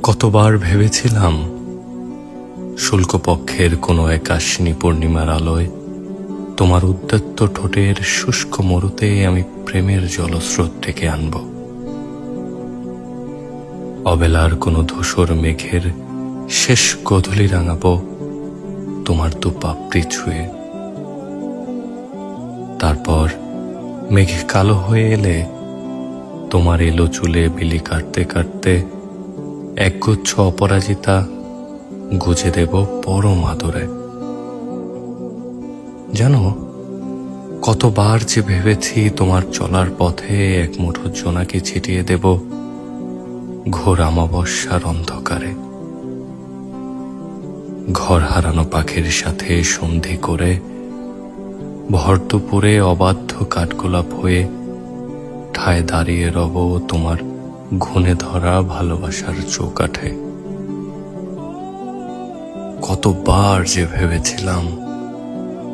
কতবার ভেবেছিলাম শুল্কপক্ষের কোনো এক আশ্বিনী পূর্ণিমার আলোয় তোমার উদ্যত্ত ঠোঁটের শুষ্ক মরুতে আমি প্রেমের জলস্রোত ডেকে আনব। অবেলার কোনো ধূসর মেঘের শেষ গোধূলি রাঙাবো তোমার দু পাপড়ি ছুঁয়ে। তারপর মেঘে কালো হয়ে এলে তোমার এলো চুলে বিলি কাটতে কাটতে একগুচ্ছ অপরাজিতা গুজে দেব পরম আদরে। জানো, কতবার যে ভেবেছি তোমার চলার পথে এক মুঠো জোনাকি ছিটিয়ে দেব ঘোর অমাবস্যার অন্ধকারে। ঘর হারানো পাখির সাথে সন্ধি করে ভর দুপুরে অবাধ্য কাঠগোলাপ হয়ে ঠায় দাঁড়িয়ে রব তোমার ঘুণে ধরা ভালোবাসার চৌকাঠে। কতবার যে ভেবেছিলাম